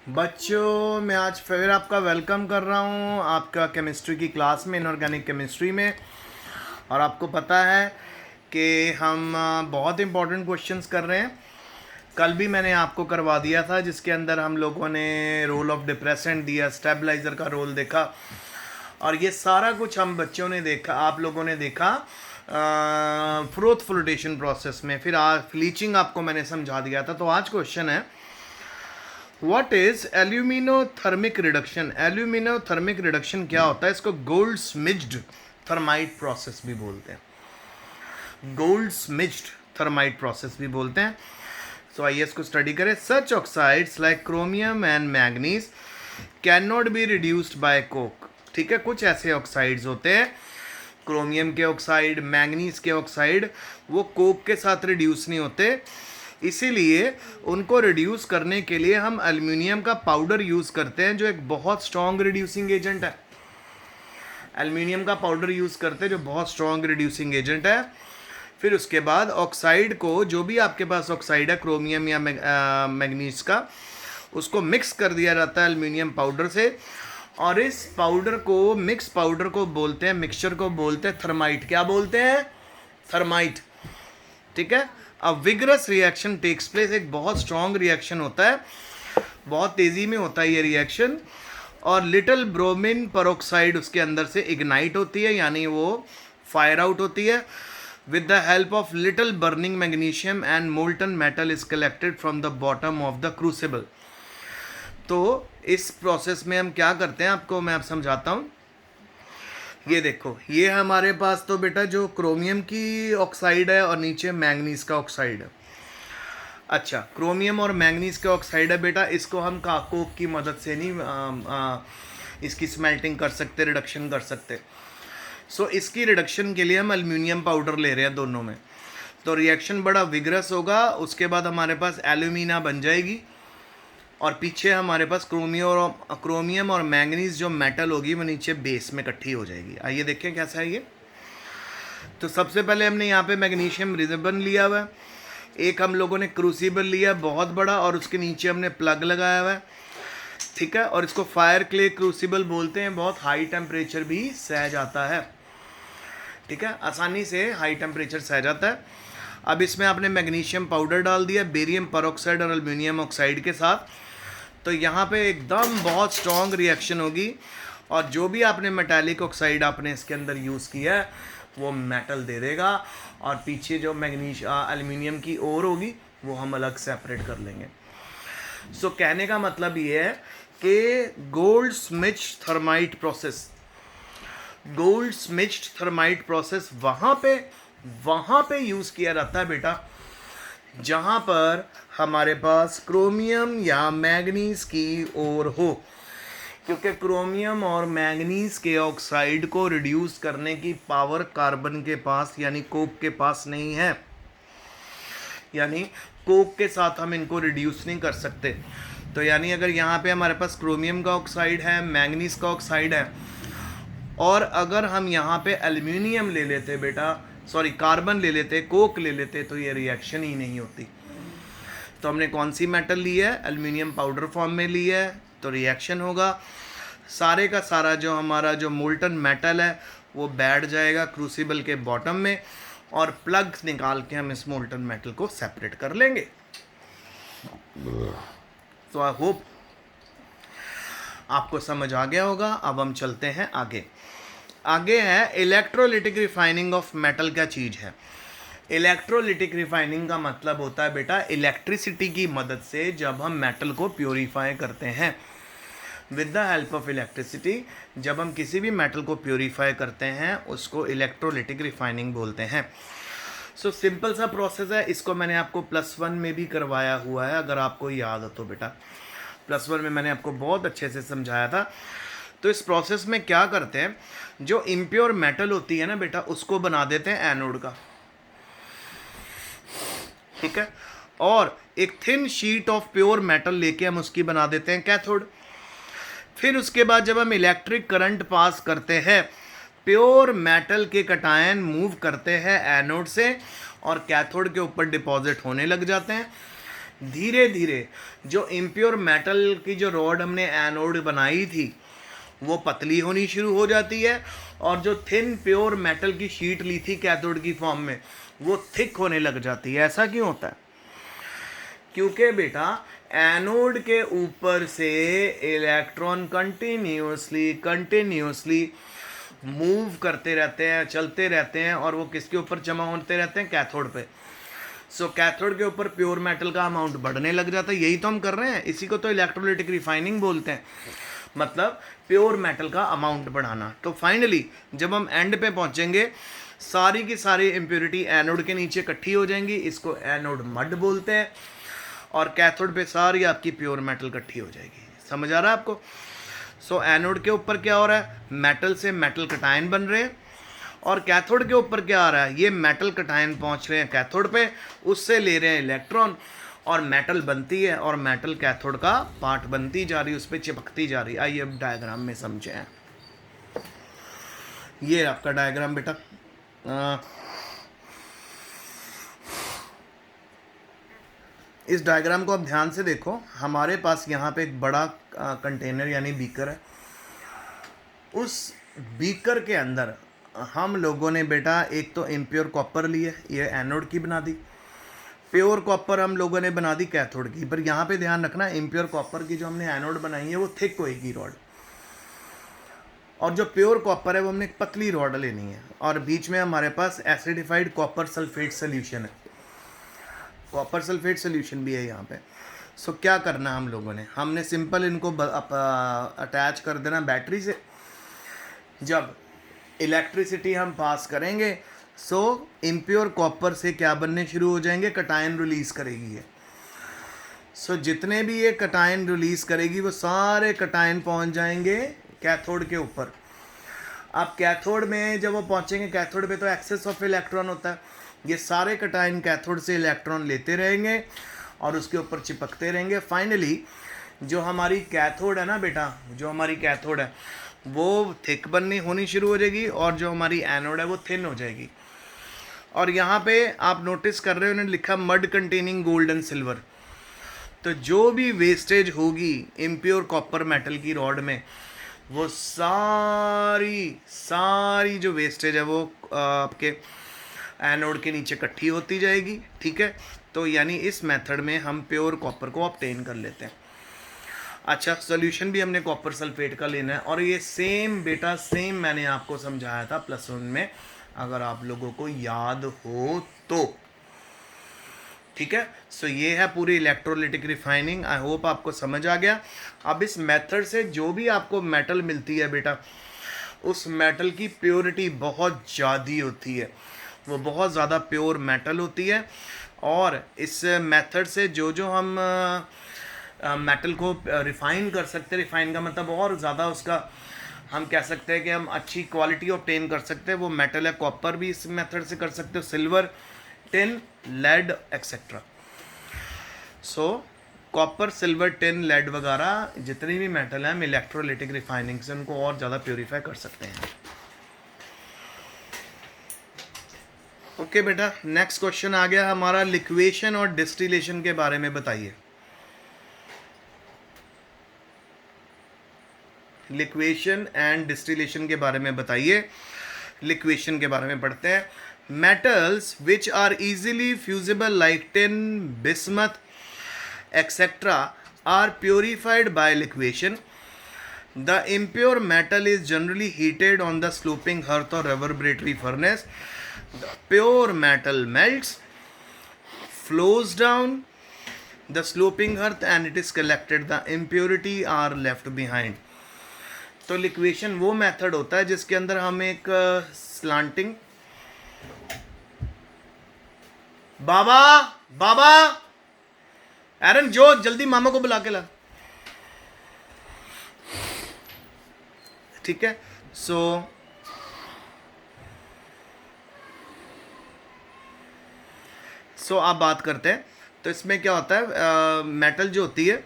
बच्चों, मैं आज फिर आपका वेलकम कर रहा हूँ आपका केमिस्ट्री की क्लास में, इनऑर्गेनिक केमिस्ट्री में। और आपको पता है कि हम बहुत इंपॉर्टेंट क्वेश्चंस कर रहे हैं। कल भी मैंने आपको करवा दिया था, जिसके अंदर हम लोगों ने रोल ऑफ डिप्रेसेंट दिया, स्टेबलाइज़र का रोल देखा, और ये सारा कुछ हम बच्चों ने देखा, आप लोगों ने देखा फ्रोथ फ्लोटेशन प्रोसेस में। फिर आज लीचिंग आपको मैंने समझा दिया था। तो आज क्वेश्चन है, व्हाट इज एल्यूमिनोथर्मिक रिडक्शन। एल्यूमिनोथर्मिक रिडक्शन क्या होता है? इसको गोल्ड स्मिज्ड थर्माइट प्रोसेस भी बोलते हैं। गोल्ड स्मिज्ड थर्माइट प्रोसेस भी बोलते हैं। सो आइए इसको स्टडी करें। Such oxides like chromium and manganese can not be reduced by coke. ठीक है, कुछ ऐसे ऑक्साइड्स होते हैं, क्रोमियम के ऑक्साइड, मैग्नीज के ऑक्साइड, वो कोक के साथ रिड्यूस नहीं होते। इसीलिए उनको रिड्यूस करने के लिए हम एल्युमिनियम का पाउडर यूज़ करते हैं, जो एक बहुत स्ट्रॉन्ग रिड्यूसिंग एजेंट है। एल्युमिनियम का पाउडर यूज़ करते हैं जो बहुत स्ट्रॉन्ग रिड्यूसिंग एजेंट है। फिर उसके बाद ऑक्साइड को, जो भी आपके पास ऑक्साइड है क्रोमियम या मैग्नीज का, उसको मिक्स कर दिया जाता है एल्युमिनियम पाउडर से। और इस पाउडर को, मिक्स पाउडर को बोलते हैं, मिक्सचर को बोलते हैं थर्माइट। क्या बोलते हैं? थर्माइट। ठीक है। अ विगरस रिएक्शन टेक्स प्लेस। एक बहुत स्ट्रॉन्ग रिएक्शन होता है, बहुत तेज़ी में होता है ये रिएक्शन। और लिटिल ब्रोमीन पेरोक्साइड उसके अंदर से इग्नाइट होती है, यानी वो फायर आउट होती है। With the help of little burning magnesium and molten metal is collected from the bottom of the crucible. तो इस प्रोसेस में हम क्या करते हैं, आपको मैं अब समझाता हूँ। ये देखो, ये हमारे पास तो बेटा जो क्रोमियम की ऑक्साइड है और नीचे मैंगनीज का ऑक्साइड है। अच्छा, क्रोमियम और मैंगनीज का ऑक्साइड है बेटा, इसको हम कोक की मदद से नहीं इसकी स्मेल्टिंग कर सकते, रिडक्शन कर सकते। सो इसकी रिडक्शन के लिए हम एल्युमिनियम पाउडर ले रहे हैं दोनों में। तो रिएक्शन बड़ा विगरस होगा। उसके बाद हमारे पास एल्यूमिना बन जाएगी, और पीछे हमारे पास क्रोमियम और मैंगनीज जो मेटल होगी वो नीचे बेस में इकट्ठी हो जाएगी। आइए देखें कैसा है ये। तो सबसे पहले हमने यहाँ पे मैग्नीशियम रिबन लिया हुआ है, एक हम लोगों ने क्रूसिबल लिया बहुत बड़ा, और उसके नीचे हमने प्लग लगाया हुआ है। ठीक है, और इसको फायर क्ले क्रूसिबल बोलते हैं। बहुत हाई टेम्परेचर भी सह जाता है। ठीक है, आसानी से हाई टेम्परेचर सह जाता है। अब इसमें आपने मैग्नीशियम पाउडर डाल दिया बेरियम पेरोक्साइड और एल्युमिनियम ऑक्साइड के साथ। तो यहाँ पे एकदम बहुत स्ट्रॉन्ग रिएक्शन होगी, और जो भी आपने मेटालिक ऑक्साइड आपने इसके अंदर यूज़ किया है वो मेटल दे देगा, और पीछे जो एल्युमिनियम की ओर होगी वो हम अलग सेपरेट कर लेंगे। सो कहने का मतलब ये है कि Goldschmidt thermite process, Goldschmidt thermite process वहाँ पे यूज़ किया जाता है बेटा, जहाँ पर हमारे पास क्रोमियम या मैग्नीज की ओर हो। क्योंकि क्रोमियम और मैग्नीज के ऑक्साइड को रिड्यूस करने की पावर कार्बन के पास यानी कोक के पास नहीं है। यानी कोक के साथ हम इनको रिड्यूस नहीं कर सकते। तो यानी अगर यहाँ पे हमारे पास क्रोमियम का ऑक्साइड है, मैग्नीज का ऑक्साइड है, और अगर हम यहाँ पे एल्युमिनियम ले लेते बेटा, सॉरी कार्बन ले लेते, कोक ले लेते, तो ये रिएक्शन ही नहीं होती। तो हमने कौन सी मेटल ली है? एल्युमिनियम पाउडर फॉर्म में ली है, तो रिएक्शन होगा। सारे का सारा जो हमारा जो मोल्टन मेटल है वो बैठ जाएगा क्रूसिबल के बॉटम में, और प्लग निकाल के हम इस मोल्टन मेटल को सेपरेट कर लेंगे। तो आई होप आपको समझ आ गया होगा। अब हम चलते हैं आगे। आगे है इलेक्ट्रोलिटिक रिफाइनिंग ऑफ मेटल। क्या चीज़ है? इलेक्ट्रोलिटिक रिफाइनिंग का मतलब होता है बेटा इलेक्ट्रिसिटी की मदद से जब हम मेटल को प्योरीफाई करते हैं। With the help of electricity जब हम किसी भी मेटल को प्योरीफाई करते हैं उसको इलेक्ट्रोलिटिक रिफाइनिंग बोलते हैं। सो सिंपल सा प्रोसेस है। इसको मैंने आपको +1 में भी करवाया हुआ है, अगर आपको याद हो तो बेटा। +1 में मैंने आपको बहुत अच्छे से समझाया था। तो इस प्रोसेस में क्या करते हैं, जो इम्प्योर मेटल होती है ना बेटा, उसको बना देते हैं एनोड का। ठीक है, और एक thin sheet of pure metal लेके हम उसकी बना देते हैं कैथोड। फिर उसके बाद जब हम इलेक्ट्रिक करंट पास करते हैं, प्योर मेटल के कटायन मूव करते हैं एनोड से और कैथोड के ऊपर डिपॉजिट होने लग जाते हैं। धीरे धीरे जो इम्प्योर मेटल की जो रॉड हमने एनोड बनाई थी वो पतली होनी शुरू हो जाती है, और जो थिन प्योर मेटल की शीट ली थी कैथोड की फॉर्म में वो थिक होने लग जाती है। ऐसा क्यों होता है? क्योंकि बेटा एनोड के ऊपर से इलेक्ट्रॉन कंटिन्यूसली मूव करते रहते हैं, चलते रहते हैं, और वो किसके ऊपर जमा होते रहते हैं? कैथोड पे। सो कैथोड के ऊपर प्योर मेटल का अमाउंट बढ़ने लग जाता है। यही तो हम कर रहे हैं, इसी को तो इलेक्ट्रोलाइटिक रिफाइनिंग बोलते हैं, मतलब प्योर मेटल का अमाउंट बढ़ाना। तो फाइनली जब हम एंड पे पहुंचेंगे सारी की सारी इम्प्योरिटी एनोड के नीचे इकट्ठी हो जाएंगी, इसको एनोड मड बोलते हैं, और कैथोड पे सारी आपकी प्योर मेटल इकट्ठी हो जाएगी। समझ आ रहा है आपको? सो एनोड के ऊपर क्या हो रहा है? मेटल से मेटल कटायन बन रहे हैं, और कैथोड के ऊपर क्या आ रहा है? ये मेटल कटायन पहुंच रहे हैं कैथोड पे, उससे ले रहे हैं इलेक्ट्रॉन, और मेटल बनती है, और मेटल कैथोड का पार्ट बनती जा रही है, उस पर चिपकती जा रही है। आइए अब डायग्राम में समझें। ये आपका डायग्राम बेटा, इस डायग्राम को आप ध्यान से देखो। हमारे पास यहाँ पे एक बड़ा कंटेनर यानी बीकर है। उस बीकर के अंदर हम लोगों ने बेटा एक तो इम्प्योर कॉपर ली है, ये एनोड की बना दी, प्योर कॉपर हम लोगों ने बना दी कैथोड की। पर यहाँ पे ध्यान रखना, इम्प्योर कॉपर की जो हमने एनोड बनाई है वो थिक होएगी रॉड, और जो प्योर कॉपर है वो हमने एक पतली रॉड लेनी है, और बीच में हमारे पास एसिडिफाइड कॉपर सल्फेट सोल्यूशन है, कॉपर सल्फेट सोल्यूशन भी है यहाँ पे। सो क्या करना हम लोगों ने, हमने सिंपल इनको अटैच कर देना बैटरी से। जब इलेक्ट्रिसिटी हम पास करेंगे सो इम्प्योर कॉपर से क्या बनने शुरू हो जाएंगे? कटायन रिलीज करेगी ये। सो जितने भी ये कटायन रिलीज करेगी वो सारे कटायन पहुंच जाएंगे कैथोड के ऊपर। अब कैथोड में जब वो पहुंचेंगे, कैथोड पे तो एक्सेस ऑफ इलेक्ट्रॉन होता है, ये सारे कटायन कैथोड से इलेक्ट्रॉन लेते रहेंगे और उसके ऊपर चिपकते रहेंगे। फाइनली जो हमारी कैथोड है ना बेटा, जो हमारी कैथोड है वो थिक बननी होनी शुरू हो जाएगी, और जो हमारी एनोड है वो थिन हो जाएगी। और यहाँ पे आप नोटिस कर रहे हो उन्होंने लिखा mud containing gold and silver. तो जो भी वेस्टेज होगी इम्प्योर कॉपर मेटल की रॉड में, वो सारी जो वेस्टेज है वो आपके एनोड के नीचे इकट्ठी होती जाएगी। ठीक है, तो यानी इस मेथड में हम प्योर कॉपर को ऑब्टेन कर लेते हैं। अच्छा, सोल्यूशन भी हमने कॉपर सल्फेट का लेना है, और ये सेम बेटा सेम मैंने आपको समझाया था +1 में, अगर आप लोगों को याद हो तो। ठीक है, सो ये है पूरी इलेक्ट्रोलाइटिक रिफाइनिंग। आई होप आपको समझ आ गया। अब इस मेथड से जो भी आपको मेटल मिलती है बेटा, उस मेटल की प्योरिटी बहुत ज़्यादा होती है, वो बहुत ज़्यादा प्योर मेटल होती है। और इस मेथड से जो हम मेटल को रिफ़ाइन कर सकते हैं, रिफ़ाइन का मतलब और ज़्यादा उसका हम कह सकते हैं कि हम अच्छी क्वालिटी ऑब्टेन कर सकते हैं, वो मेटल है। कॉपर भी इस मेथड से कर सकते हो, silver, tin, lead etcetera. So copper, silver, tin, lead वगैरह जितनी भी मेटल हैं हम इलेक्ट्रोलाइटिक रिफाइनिंग से उनको और ज़्यादा प्योरीफाई कर सकते हैं। ओके बेटा, नेक्स्ट क्वेश्चन आ गया हमारा, लिक्वेशन और डिस्टिलेशन के बारे में बताइए। लिक्वेशन एंड डिस्टिलेशन के बारे में बताइए। लिक्वेशन के बारे में पढ़ते हैं। Metals which are easily fusible like tin, bismuth etcetera are purified by liquation. The impure metal is generally heated on the sloping hearth or reverberatory furnace. The pure metal melts, flows down the sloping hearth and it is collected. The impurity are left behind. तो liquation वो method होता है जिसके अंदर हम एक slanting, बाबा एरन जो जल्दी मामा को बुला के ला। ठीक है, सो आप बात करते हैं। तो इसमें क्या होता है, मेटल जो होती है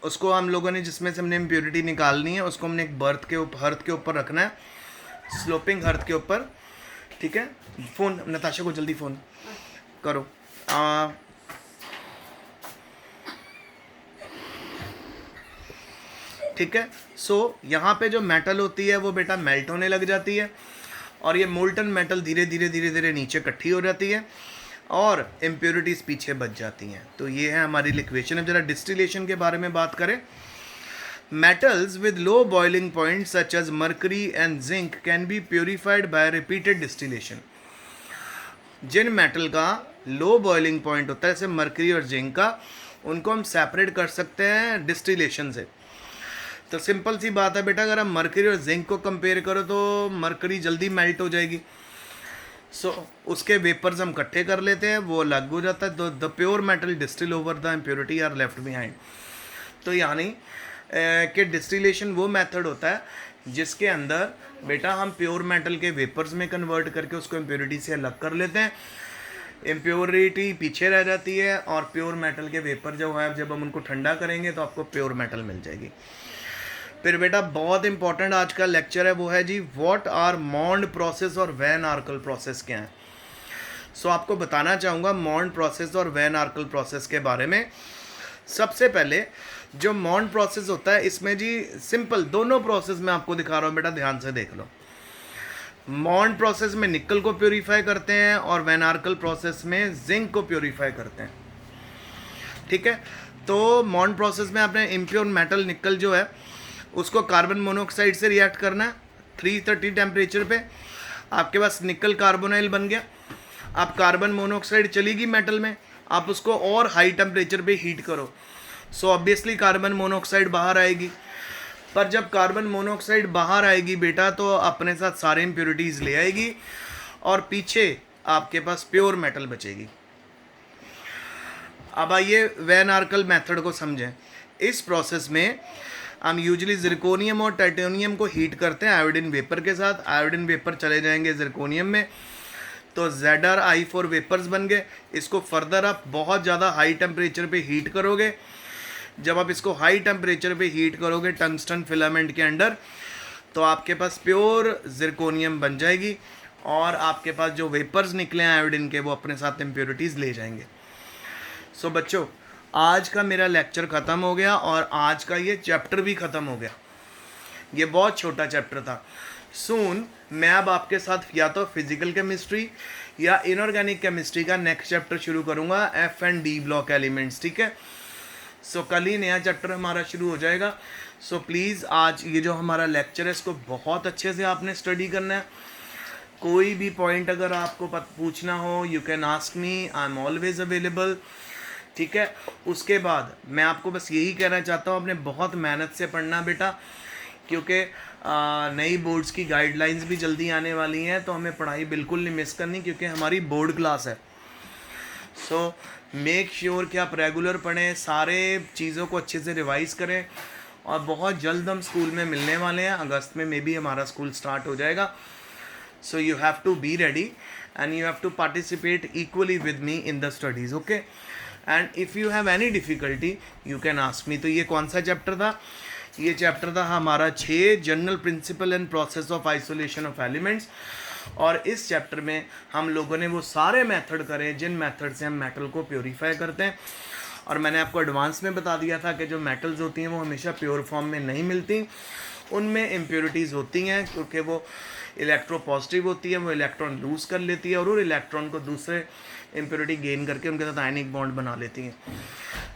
उसको हम लोगों ने, जिसमें से हमने इम्प्योरिटी निकालनी है, उसको हमने एक बर्थ के ऊपर, हर्थ के ऊपर रखना है, स्लोपिंग हर्थ के ऊपर। ठीक है, फ़ोन नताशा को जल्दी फ़ोन करो। ठीक है। सो यहाँ पे जो मेटल होती है वो बेटा मेल्ट होने लग जाती है और ये मोल्टन मेटल धीरे धीरे नीचे इकट्ठी हो जाती है और इम्प्योरिटीज़ पीछे बच जाती हैं। तो ये है हमारी लिक्वेशन। अब जरा डिस्टिलेशन के बारे में बात करें। Metals with low boiling point such as mercury and zinc can be purified by repeated distillation. जिन मेटल का लो बॉइलिंग पॉइंट होता है जैसे मर्करी और जिंक का, उनको हम सेपरेट कर सकते हैं डिस्टिलेशन से। तो सिंपल सी बात है बेटा, अगर हम मर्करी और जिंक को कंपेयर करो तो मर्करी जल्दी मेल्ट हो जाएगी। उसके वेपर्स हम इकट्ठे कर लेते हैं, वो अलग हो जाता है। The pure metal distil over the impurity are left behind. तो यानी कि डिस्टिलेशन वो मेथड होता है जिसके अंदर बेटा हम प्योर मेटल के वेपर्स में कन्वर्ट करके उसको इम्प्योरिटी से अलग कर लेते हैं। इम्प्योरिटी पीछे रह जाती है और प्योर मेटल के वेपर जो है जब हम उनको ठंडा करेंगे तो आपको प्योर मेटल मिल जाएगी। फिर बेटा बहुत इंपॉर्टेंट आज का लेक्चर है, वो है जी व्हाट आर मॉन्ड प्रोसेस और वैन आर्कल प्रोसेस क्या है। सो आपको बताना चाहूँगा मॉन्ड प्रोसेस और वैन आर्कल प्रोसेस के बारे में। सबसे पहले जो मॉन्ड प्रोसेस होता है इसमें जी सिंपल दोनों प्रोसेस मैं आपको दिखा रहा हूँ बेटा, ध्यान से देख लो। मॉन्ड प्रोसेस में निकल को प्योरीफाई करते हैं और वैन आर्कल प्रोसेस में जिंक को प्योरीफाई करते हैं। ठीक है। तो मॉन्ड प्रोसेस में आपने इम्प्योर मेटल निकल जो है उसको कार्बन मोनोऑक्साइड से रिएक्ट करना है 330 टेम्परेचर पे। आपके पास निकल कार्बोनाइल बन गया। आप कार्बन मोनोऑक्साइड चलेगी मेटल में, आप उसको और हाई टेम्परेचर पे हीट करो। सो ऑब्वियसली कार्बन मोनोऑक्साइड बाहर आएगी। पर जब कार्बन मोनोऑक्साइड बाहर आएगी बेटा तो अपने साथ सारे इम्प्योरिटीज़ ले आएगी और पीछे आपके पास प्योर मेटल बचेगी। अब आइए वैन आर्कल मेथड को समझें। इस प्रोसेस में हम यूजुअली जिरकोनियम और टाइटेनियम को हीट करते हैं आयोडीन वेपर के साथ। आयोडीन वेपर चले जाएंगे जिरकोनियम में तो ZrI4 वेपर्स बन गए। इसको फर्दर आप बहुत ज़्यादा हाई टेम्परेचर पे हीट करोगे। जब आप इसको हाई टेम्परेचर पे हीट करोगे टंगस्टन फिलामेंट के अंडर तो आपके पास प्योर जिरकोनियम बन जाएगी और आपके पास जो वेपर्स निकले हैं आयोडीन के वो अपने साथ इम्प्योरिटीज़ ले जाएंगे। सो बच्चों आज का मेरा लेक्चर ख़त्म हो गया और आज का ये चैप्टर भी ख़त्म हो गया। ये बहुत छोटा चैप्टर था। सून मैं अब आपके साथ या तो फिजिकल केमिस्ट्री या इनऑर्गेनिक केमिस्ट्री का नेक्स्ट चैप्टर शुरू करूँगा, F and D block elements. ठीक है। सो कल ही नया चैप्टर हमारा शुरू हो जाएगा। सो प्लीज़ आज ये जो हमारा लेक्चर है इसको बहुत अच्छे से आपने स्टडी करना है। कोई भी पॉइंट अगर आपको पूछना हो you can ask me, I am always available. ठीक है। उसके बाद मैं आपको बस यही कहना चाहता हूँ आपने बहुत मेहनत से पढ़ना बेटा, क्योंकि नई बोर्ड्स की गाइडलाइंस भी जल्दी आने वाली हैं तो हमें पढ़ाई बिल्कुल नहीं मिस करनी क्योंकि हमारी बोर्ड क्लास है। सो मेक श्योर कि आप रेगुलर पढ़ें, सारे चीज़ों को अच्छे से रिवाइज़ करें और बहुत जल्द हम स्कूल में मिलने वाले हैं। अगस्त में भी हमारा स्कूल स्टार्ट हो जाएगा। So you have to be ready and you have to participate equally with me in the studies. Okay. And if you have any difficulty you can ask me. तो ये कौन सा चैप्टर था? ये chapter था हमारा 6 general principle and process of isolation of elements. और इस चैप्टर में हम लोगों ने वो सारे मेथड करे जिन मेथड से हम मेटल को प्योरीफाई करते हैं। और मैंने आपको एडवांस में बता दिया था कि जो मेटल्स होती हैं वो हमेशा प्योर फॉर्म में नहीं मिलती, उनमें इम्प्योरिटीज़ होती हैं क्योंकि वो इलेक्ट्रो पॉजिटिव होती है, वो इलेक्ट्रॉन लूज़ कर लेती है और वो इलेक्ट्रॉन को दूसरे इम्प्योरिटी गेन करके उनके साथ आयनिक बॉन्ड बना लेती हैं।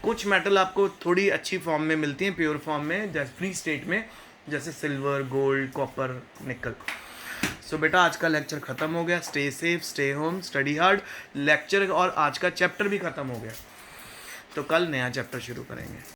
कुछ मेटल आपको थोड़ी अच्छी फॉर्म में मिलती हैं प्योर फॉर्म में, जैसे फ्री स्टेट में, जैसे सिल्वर, गोल्ड, कॉपर, निकल। सो बेटा आज का लेक्चर ख़त्म हो गया। Stay safe, stay home, study hard. Lecture और आज का चैप्टर भी ख़त्म हो गया। तो कल नया चैप्टर शुरू करेंगे।